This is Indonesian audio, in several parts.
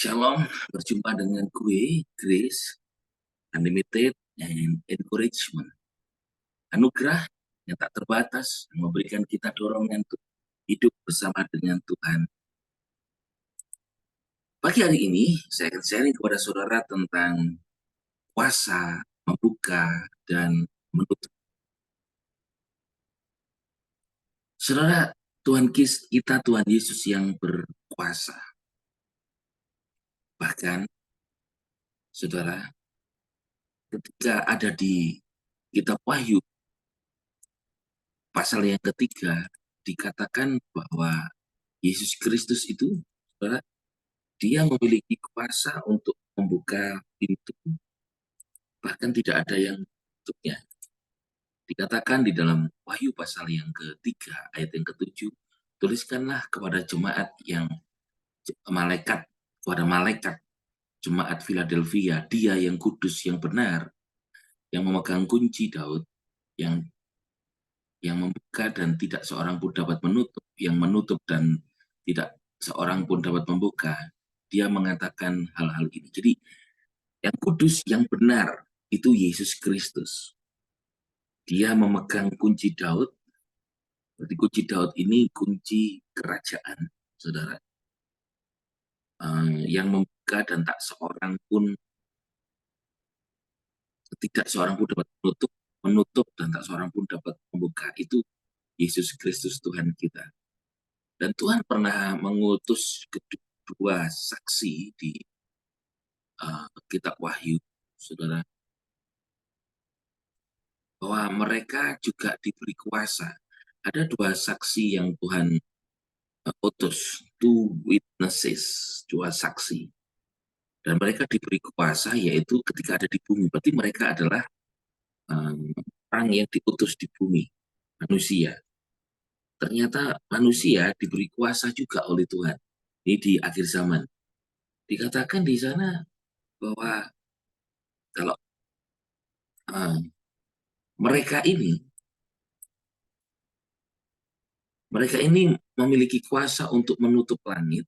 Shalom, berjumpa dengan gue, Grace, Unlimited and Encouragement. Anugerah yang tak terbatas yang memberikan kita dorongan untuk hidup bersama dengan Tuhan. Pagi hari ini, saya akan sharing kepada saudara tentang puasa, membuka, dan menutup. Saudara, Tuhan kita, Tuhan Yesus yang berkuasa. Bahkan, saudara, ketika ada di kitab Wahyu, pasal yang ketiga, dikatakan bahwa Yesus Kristus itu, saudara, dia memiliki kuasa untuk membuka pintu, bahkan tidak ada yang tutupnya. Dikatakan di dalam Wahyu pasal yang ketiga, ayat yang ketujuh, tuliskanlah kepada jemaat yang kepada malaikat jemaat Philadelphia, dia yang kudus, yang benar, yang memegang kunci Daud, yang membuka dan tidak seorang pun dapat menutup, yang menutup dan tidak seorang pun dapat membuka. Dia mengatakan hal-hal ini. Jadi yang kudus, yang benar itu Yesus Kristus. Dia memegang kunci Daud. Berarti kunci Daud ini kunci kerajaan, saudara. Yang membuka dan tidak seorang pun dapat menutup dan tak seorang pun dapat membuka. Itu Yesus Kristus Tuhan kita. Dan Tuhan pernah mengutus kedua saksi di kitab Wahyu, saudara, bahwa mereka juga diberi kuasa. Ada dua saksi yang Tuhan utus, two witnesses, dua saksi. Dan mereka diberi kuasa, yaitu ketika ada di bumi. Berarti mereka adalah orang yang diutus di bumi, manusia. Ternyata manusia diberi kuasa juga oleh Tuhan. Ini di akhir zaman. Dikatakan di sana bahwa kalau mereka ini memiliki kuasa untuk menutup langit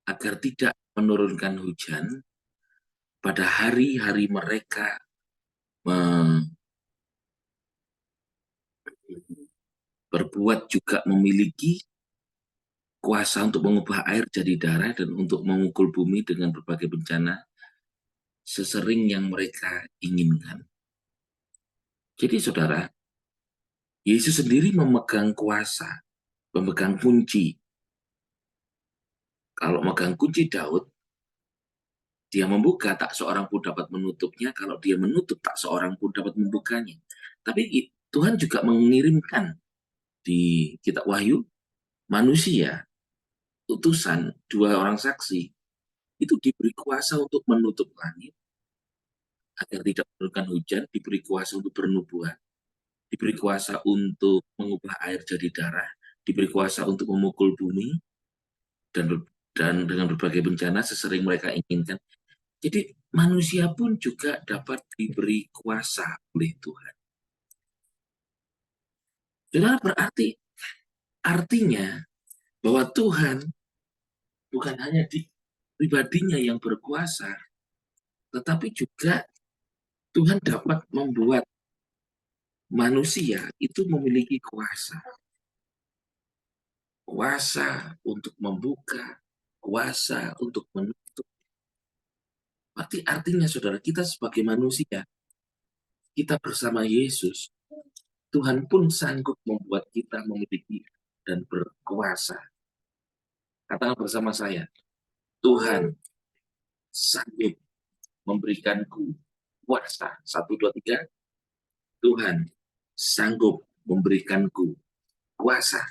agar tidak menurunkan hujan pada hari-hari mereka berbuat, juga memiliki kuasa untuk mengubah air jadi darah dan untuk memukul bumi dengan berbagai bencana sesering yang mereka inginkan. Jadi saudara, Yesus sendiri memegang kuasa, memegang kunci. Kalau memegang kunci Daud, dia membuka, tak seorang pun dapat menutupnya. Kalau dia menutup, tak seorang pun dapat membukanya. Tapi Tuhan juga mengirimkan di kitab Wahyu, manusia, utusan, dua orang saksi, itu diberi kuasa untuk menutup langit, agar tidak menurunkan hujan, diberi kuasa untuk bernubuat, diberi kuasa untuk mengubah air jadi darah, diberi kuasa untuk memukul bumi, dan dengan berbagai bencana sesering mereka inginkan. Jadi manusia pun juga dapat diberi kuasa oleh Tuhan. Jadi berarti artinya bahwa Tuhan bukan hanya di pribadinya yang berkuasa, tetapi juga Tuhan dapat membuat manusia itu memiliki kuasa. Kuasa untuk membuka, kuasa untuk menutup. Berarti artinya saudara, kita sebagai manusia, kita bersama Yesus, Tuhan pun sanggup membuat kita memiliki dan berkuasa. Katakan bersama saya, Tuhan sanggup memberikanku kuasa. 1, 2, 3. Tuhan sanggup memberikanku kuasa.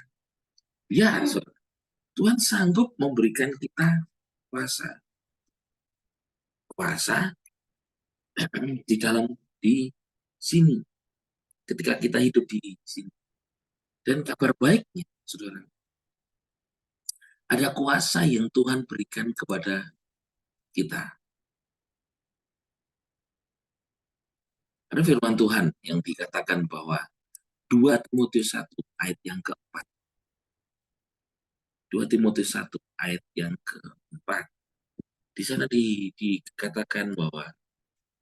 Ya, saudara. Tuhan sanggup memberikan kita kuasa. Kuasa di sini. Ketika kita hidup di sini. Dan kabar baiknya, saudara, ada kuasa yang Tuhan berikan kepada kita. Ada firman Tuhan yang dikatakan bahwa 2 Timotius 1 ayat yang keempat. 2 Timotius 1 ayat yang keempat. 4. Di sana dikatakan bahwa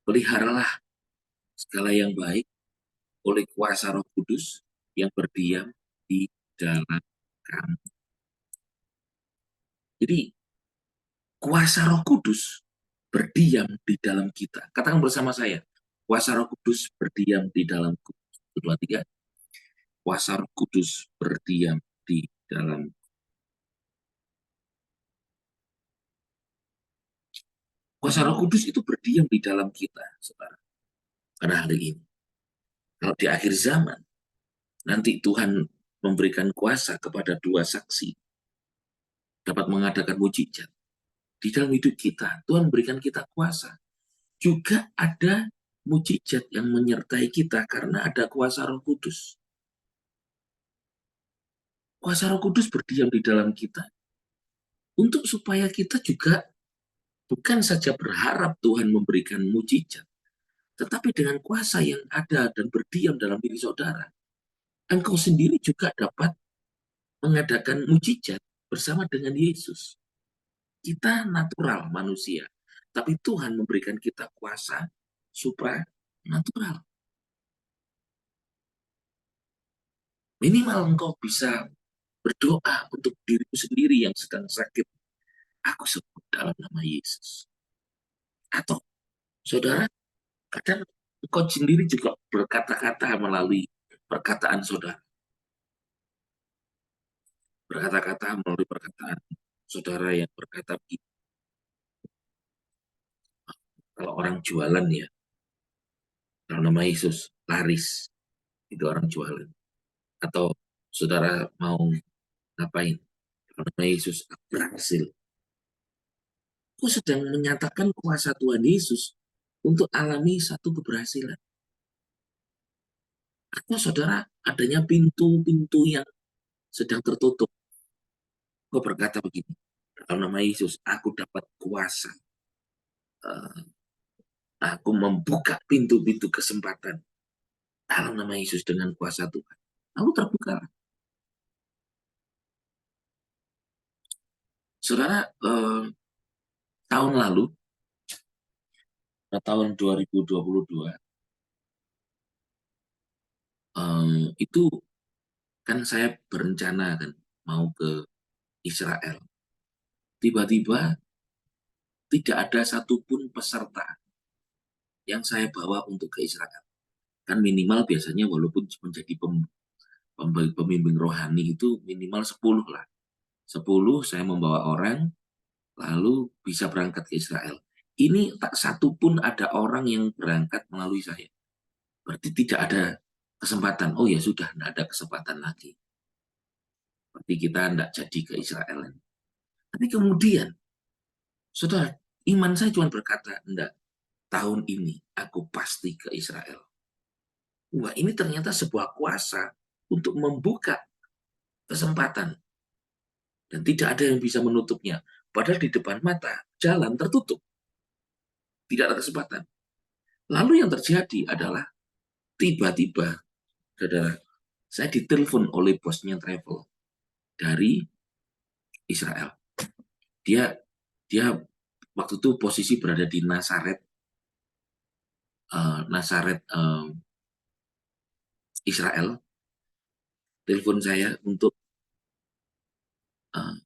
peliharalah segala yang baik oleh kuasa Roh Kudus yang berdiam di dalam kamu. Jadi kuasa Roh Kudus berdiam di dalam kita. Katakan bersama saya, kuasa Roh Kudus berdiam di dalamku. 1, 2, 3. Kuasa Roh Kudus berdiam di dalam. Kuasa Roh Kudus itu berdiam di dalam kita, saudara. Pada hari ini, kalau di akhir zaman, nanti Tuhan memberikan kuasa kepada 2 saksi dapat mengadakan mujizat di dalam hidup kita. Tuhan berikan kita kuasa. Juga ada mujizat yang menyertai kita karena ada kuasa Roh Kudus. Kuasa Roh Kudus berdiam di dalam kita untuk supaya kita juga bukan saja berharap Tuhan memberikan mujizat, tetapi dengan kuasa yang ada dan berdiam dalam diri saudara, engkau sendiri juga dapat mengadakan mujizat bersama dengan Yesus. Kita natural manusia, tapi Tuhan memberikan kita kuasa supranatural. Minimal engkau bisa berdoa untuk dirimu sendiri yang sedang sakit. Aku sebut dalam nama Yesus. Atau saudara, kadang engkau sendiri juga berkata-kata melalui perkataan saudara. Berkata-kata melalui perkataan saudara yang berkata begitu. Kalau orang jualan ya, dalam nama Yesus, laris. Itu orang jualan. Atau saudara mau ngapain? Dalam nama Yesus, aku berhasil. Aku sedang menyatakan kuasa Tuhan Yesus untuk alami satu keberhasilan. Atau saudara, adanya pintu-pintu yang sedang tertutup. Kau berkata begini, dalam nama Yesus, aku dapat kuasa. Aku membuka pintu-pintu kesempatan. Dalam nama Yesus dengan kuasa Tuhan. Lalu terbuka. Saudara, tahun lalu, tahun 2022, itu kan saya berencana kan mau ke Israel. Tiba-tiba tidak ada satupun peserta yang saya bawa untuk ke Israel. Kan minimal biasanya walaupun menjadi pembimbing rohani itu minimal 10 lah. 10 saya membawa orang, lalu bisa berangkat ke Israel. Ini tak satu pun ada orang yang berangkat melalui saya. Berarti tidak ada kesempatan. Oh ya sudah, tidak ada kesempatan lagi. Berarti kita tidak jadi ke Israel. Tapi kemudian, saudara, iman saya cuma berkata, enggak, tahun ini aku pasti ke Israel. Wah, ini ternyata sebuah kuasa untuk membuka kesempatan. Dan tidak ada yang bisa menutupnya. Padahal di depan mata, jalan tertutup. Tidak ada kesempatan. Lalu yang terjadi adalah tiba-tiba, saudara, saya ditelepon oleh bosnya travel dari Israel. Dia dia waktu itu posisi berada di Nazaret, Israel. Telepon saya untuk uh,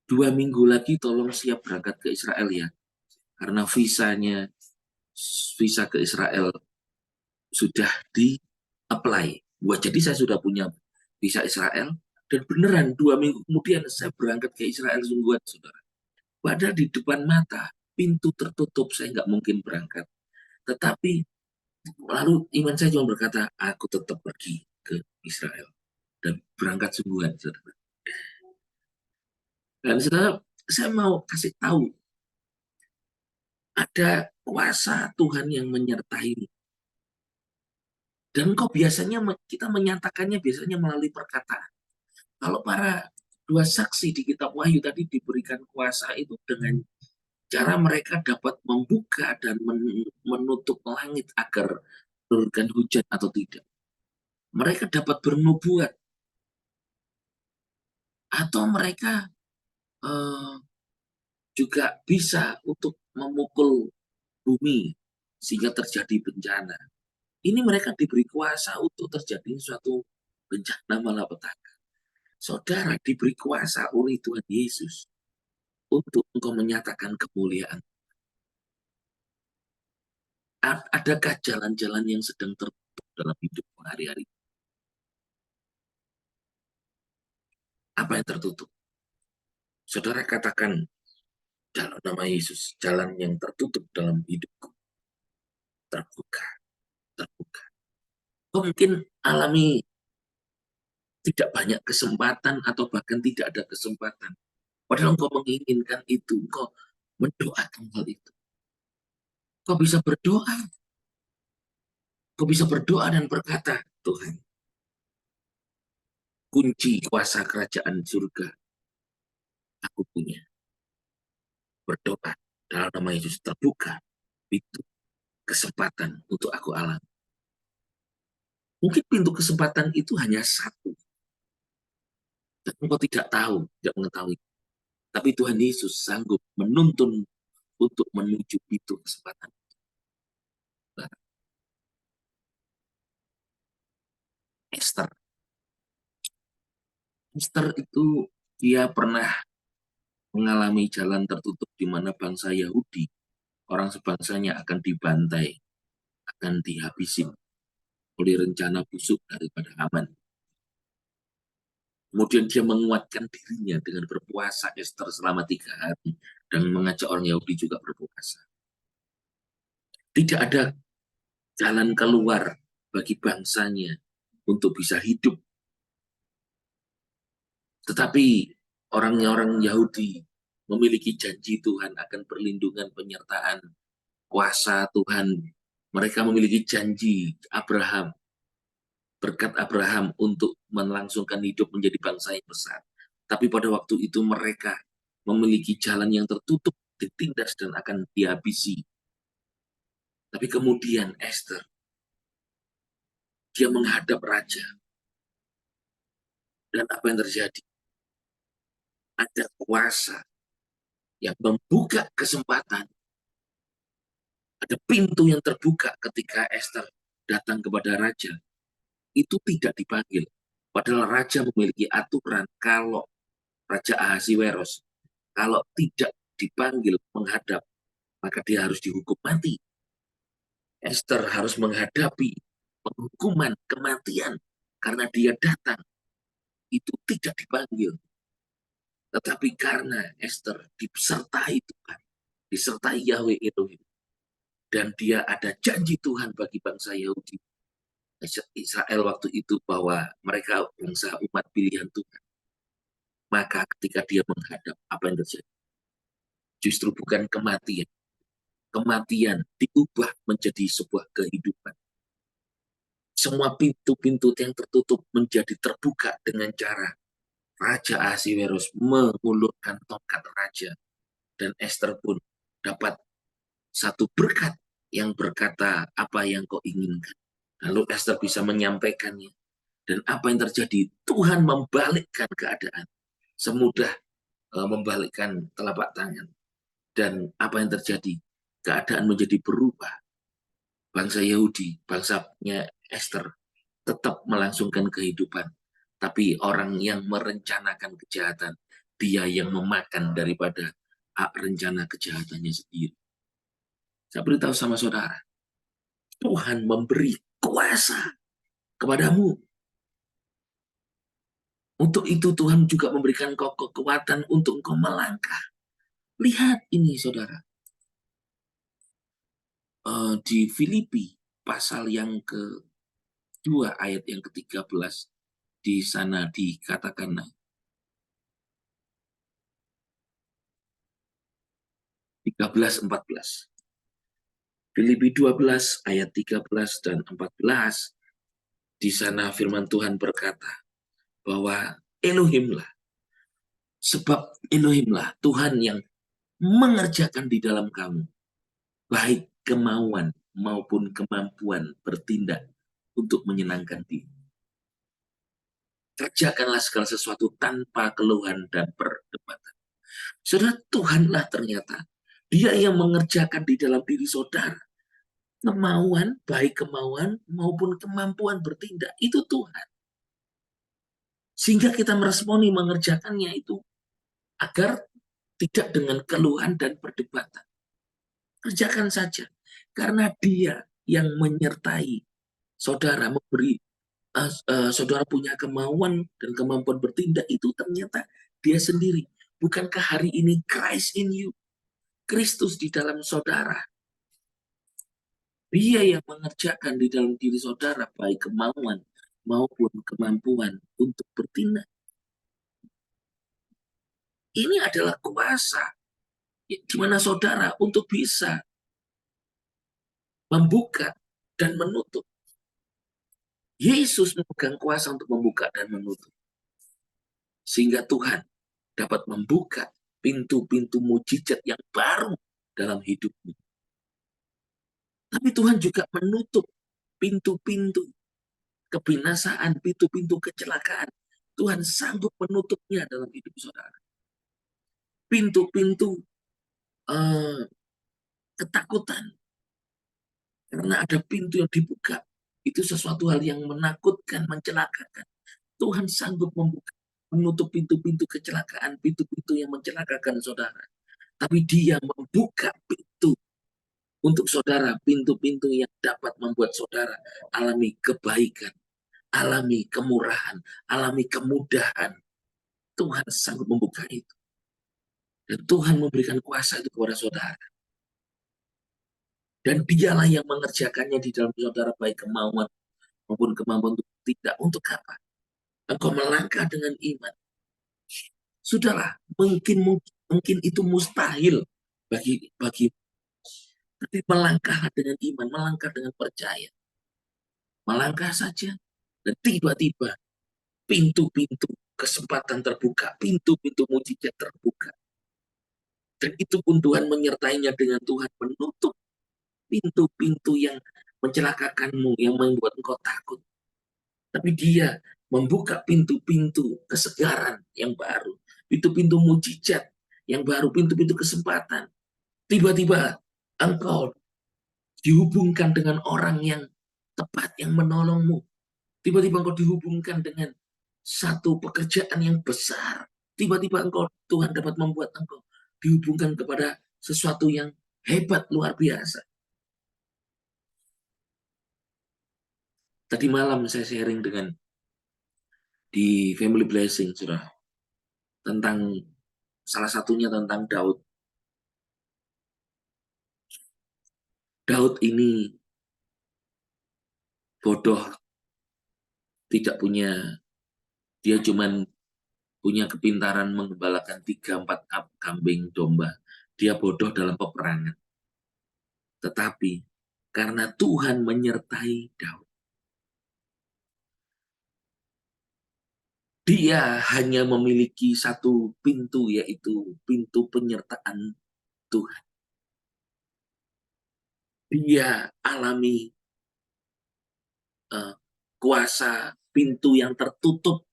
2 minggu lagi tolong siap berangkat ke Israel ya, karena visa ke Israel sudah di apply. Wah, jadi saya sudah punya visa Israel dan beneran 2 minggu kemudian saya berangkat ke Israel sungguhan, saudara. Padahal di depan mata pintu tertutup, saya nggak mungkin berangkat. Tetapi lalu iman saya cuma berkata, aku tetap pergi ke Israel dan berangkat sungguhan, saudara. Dan saudara, saya mau kasih tahu ada kuasa Tuhan yang menyertai. Dan kok biasanya kita menyatakannya biasanya melalui perkataan. Kalau para 2 saksi di kitab Wahyu tadi diberikan kuasa itu dengan cara mereka dapat membuka dan menutup langit agar menurunkan hujan atau tidak. Mereka dapat bernubuat atau mereka eh, juga bisa untuk memukul bumi sehingga terjadi bencana. Ini mereka diberi kuasa untuk terjadi suatu bencana malapetaka. Saudara diberi kuasa oleh Tuhan Yesus untuk engkau menyatakan kemuliaan. Adakah jalan-jalan yang sedang tertutup dalam hidupmu hari-hari? Apa yang tertutup? Saudara katakan dalam nama Yesus, jalan yang tertutup dalam hidupku terbuka, terbuka. Kau mungkin alami tidak banyak kesempatan atau bahkan tidak ada kesempatan. Padahal engkau menginginkan itu, engkau mendoakan hal itu. Kau bisa berdoa, kau bisa berdoa dan berkata, Tuhan, kunci kuasa kerajaan surga aku punya. Berdoa dalam nama Yesus terbuka pintu kesempatan untuk aku alami. Mungkin pintu kesempatan itu hanya satu, dan engkau tidak tahu, tidak mengetahui. Tapi Tuhan Yesus sanggup menuntun untuk menuju pintu kesempatan. Nah, Esther. Esther itu dia pernah mengalami jalan tertutup di mana bangsa Yahudi, orang sebangsanya akan dibantai, akan dihabisin oleh rencana busuk daripada Haman. Kemudian dia menguatkan dirinya dengan berpuasa Esther selama 3 hari dan mengajak orang Yahudi juga berpuasa. Tidak ada jalan keluar bagi bangsanya untuk bisa hidup. Tetapi orang-orang Yahudi memiliki janji Tuhan akan perlindungan, penyertaan, kuasa Tuhan. Mereka memiliki janji Abraham, berkat Abraham untuk melangsungkan hidup menjadi bangsa yang besar. Tapi pada waktu itu mereka memiliki jalan yang tertutup, ditindas dan akan dihabisi. Tapi kemudian Esther, dia menghadap raja. Dan apa yang terjadi? Ada kuasa yang membuka kesempatan. Ada pintu yang terbuka ketika Esther datang kepada raja. Itu tidak dipanggil. Padahal raja memiliki aturan kalau Raja Ahasiweros, kalau tidak dipanggil menghadap, maka dia harus dihukum mati. Esther harus menghadapi penghukuman kematian karena dia datang. Itu tidak dipanggil. Tetapi karena Esther disertai Tuhan, disertai Yahweh Elohim, dan dia ada janji Tuhan bagi bangsa Yahudi, Israel waktu itu bahwa mereka bangsa umat pilihan Tuhan. Maka ketika dia menghadap, apa yang terjadi? Justru bukan kematian. Kematian diubah menjadi sebuah kehidupan. Semua pintu-pintu yang tertutup menjadi terbuka dengan cara Raja Ahasiweros mengulurkan tongkat raja. Dan Esther pun dapat satu berkat yang berkata apa yang kau inginkan. Lalu Esther bisa menyampaikannya. Dan apa yang terjadi? Tuhan membalikkan keadaan. Semudah membalikkan telapak tangan. Dan apa yang terjadi? Keadaan menjadi berubah. Bangsa Yahudi, bangsanya Esther, tetap melangsungkan kehidupan. Tapi orang yang merencanakan kejahatan, dia yang memakan daripada rencana kejahatannya sendiri. Saya beritahu sama saudara, Tuhan memberi kuasa kepadamu. Untuk itu Tuhan juga memberikan kau kekuatan untuk engkau melangkah. Lihat ini saudara. Di Filipi pasal yang kedua ayat yang ke-13 di sana dikatakan 13-14. Filipi 12 ayat 13 dan 14 di sana firman Tuhan berkata bahwa Elohimlah, sebab Elohimlah Tuhan yang mengerjakan di dalam kamu baik kemauan maupun kemampuan bertindak untuk menyenangkan Dia. Kerjakanlah segala sesuatu tanpa keluhan dan perdebatan. Saudara, Tuhanlah ternyata. Dia yang mengerjakan di dalam diri saudara. Kemauan, baik kemauan maupun kemampuan bertindak. Itu Tuhan. Sehingga kita meresponi mengerjakannya itu agar tidak dengan keluhan dan perdebatan. Kerjakan saja. Karena dia yang menyertai saudara, memberi saudara punya kemauan dan kemampuan bertindak itu ternyata dia sendiri. Bukankah hari ini Christ in you, Kristus di dalam saudara? Dia yang mengerjakan di dalam diri saudara baik kemauan maupun kemampuan untuk bertindak. Ini adalah kuasa di mana saudara untuk bisa membuka dan menutup. Yesus memegang kuasa untuk membuka dan menutup. Sehingga Tuhan dapat membuka pintu-pintu mujizat yang baru dalam hidupmu. Tapi Tuhan juga menutup pintu-pintu kebinasaan, pintu-pintu kecelakaan. Tuhan sanggup menutupnya dalam hidup saudara. Pintu-pintu eh, ketakutan. Karena ada pintu yang dibuka. Itu sesuatu hal yang menakutkan, mencelakakan. Tuhan sanggup membuka, menutup pintu-pintu kecelakaan, pintu-pintu yang mencelakakan saudara. Tapi dia membuka pintu untuk saudara, pintu-pintu yang dapat membuat saudara alami kebaikan, alami kemurahan, alami kemudahan. Tuhan sanggup membuka itu. Dan Tuhan memberikan kuasa itu kepada saudara. Dan dialah yang mengerjakannya di dalam saudara baik kemauan maupun kemampuan untuk tidak. Untuk apa? Engkau melangkah dengan iman. Sudahlah, mungkin itu mustahil bagi tapi melangkah dengan iman, melangkah dengan percaya. Melangkah saja dan tiba-tiba pintu-pintu kesempatan terbuka, pintu-pintu mujizat terbuka. Dan itu pun Tuhan menyertainya dengan Tuhan menutup pintu-pintu yang mencelakakanmu, yang membuat engkau takut. Tapi dia membuka pintu-pintu kesegaran yang baru, pintu-pintu mujizat yang baru, pintu-pintu kesempatan. Tiba-tiba engkau dihubungkan dengan orang yang tepat, yang menolongmu. Tiba-tiba engkau dihubungkan dengan satu pekerjaan yang besar. Tiba-tiba engkau, Tuhan dapat membuat engkau dihubungkan kepada sesuatu yang hebat, luar biasa. Tadi malam saya sharing dengan di Family Blessing, sudah tentang salah satunya tentang Daud. Daud ini bodoh, tidak punya, dia cuman punya kepintaran mengembalakan 3-4 kambing domba. Dia bodoh dalam peperangan. Tetapi karena Tuhan menyertai Daud, dia hanya memiliki satu pintu, yaitu pintu penyertaan Tuhan. Dia alami kuasa pintu yang tertutup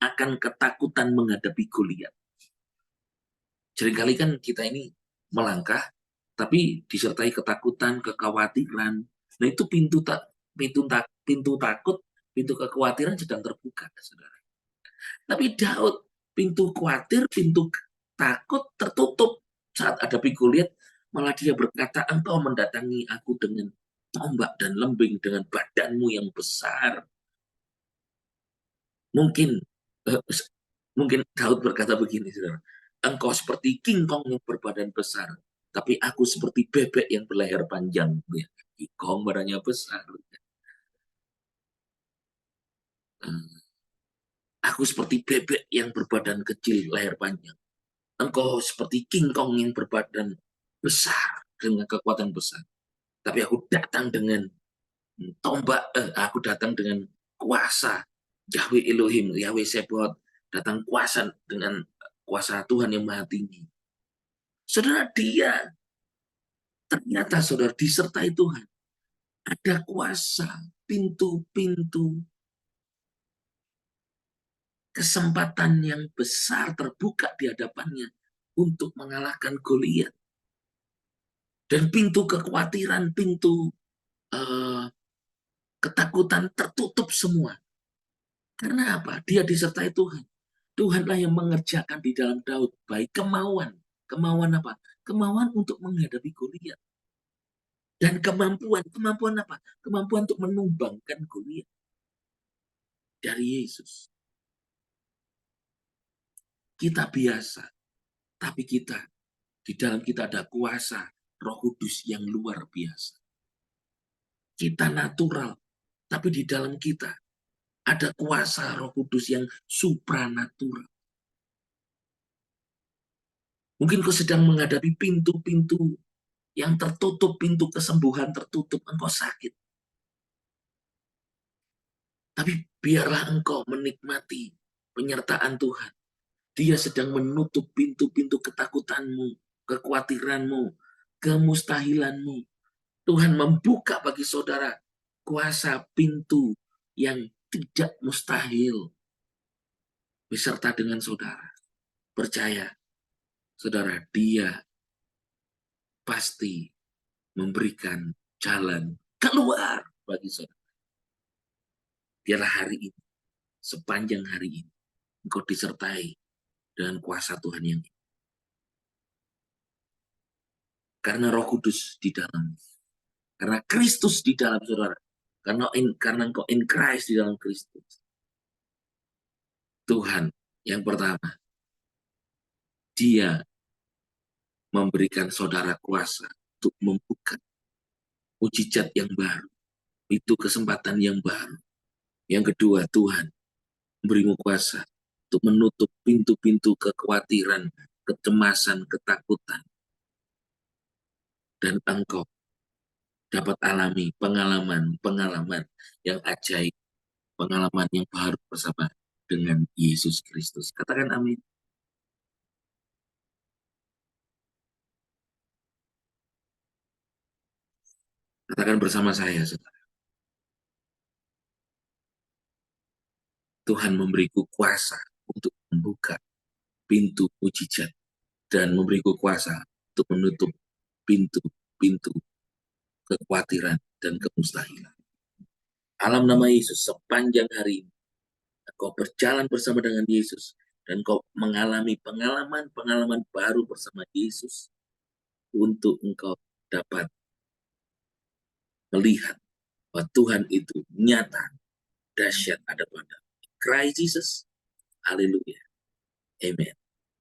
akan ketakutan menghadapi Goliat. Seringkali kan kita ini melangkah, tapi disertai ketakutan, kekhawatiran. Nah itu pintu takut, pintu kekhawatiran sedang terbuka, saudara. Tapi Daud, pintu khawatir, pintu takut tertutup saat ada Goliat. Malah dia berkata, engkau mendatangi aku dengan tombak dan lembing, dengan badanmu yang besar. Mungkin eh, mungkin Daud berkata begini, saudara. Engkau seperti King Kong yang berbadan besar, tapi aku seperti bebek yang berleher panjang. King Kong badannya besar. Aku seperti bebek yang berbadan kecil, leher panjang. Engkau seperti King Kong yang berbadan besar dengan kekuatan besar. Tapi aku datang dengan aku datang dengan kuasa Yahweh Elohim, Yahweh Sebot, datang kuasa dengan kuasa Tuhan yang maha tinggi. Saudara, dia ternyata saudara disertai Tuhan. Ada kuasa, pintu-pintu kesempatan yang besar terbuka di hadapannya. untuk mengalahkan Goliat. Dan pintu kekhawatiran, pintu uh, ketakutan tertutup semua. Karena apa? Dia disertai Tuhan. Tuhanlah yang mengerjakan di dalam Daud baik kemauan. Kemauan apa? Kemauan untuk menghadapi Goliat. Dan kemampuan. Kemampuan apa? Kemampuan untuk menumbangkan Goliat dari Yesus. Kita biasa, tapi di dalam kita ada kuasa Roh Kudus yang luar biasa. Kita natural, tapi di dalam kita ada kuasa Roh Kudus yang supranatural. Mungkin kau sedang menghadapi pintu-pintu yang tertutup, pintu kesembuhan tertutup, engkau sakit. Tapi biarlah engkau menikmati penyertaan Tuhan. Dia sedang menutup pintu-pintu ketakutanmu, kekhawatiranmu, kemustahilanmu. Tuhan membuka bagi saudara kuasa pintu yang tidak mustahil beserta dengan saudara. Percaya, saudara, dia pasti memberikan jalan keluar bagi saudara. Biarlah hari ini, sepanjang hari ini, engkau disertai dengan kuasa Tuhan yang ini. Karena Roh Kudus di dalam, karena Kristus di dalam saudara, karena engkau in Christ di dalam Kristus. Tuhan yang pertama, dia memberikan saudara kuasa untuk membuka mujizat yang baru. Itu kesempatan yang baru. Yang kedua, Tuhan memberimu kuasa untuk menutup pintu-pintu kekhawatiran, kecemasan, ketakutan. Dan engkau dapat alami pengalaman yang ajaib, pengalaman yang baru bersama dengan Yesus Kristus. Katakan amin. Katakan bersama saya, saudara. Tuhan memberiku kuasa untuk membuka pintu mujizat dan memberiku kuasa untuk menutup pintu-pintu kekhawatiran dan kemustahilan. Alam nama Yesus, sepanjang hari ini, kau berjalan bersama dengan Yesus, dan kau mengalami pengalaman-pengalaman baru bersama Yesus, untuk engkau dapat melihat bahwa Tuhan itu nyata, dahsyat ada pada Christ Jesus. Haleluya. Amen.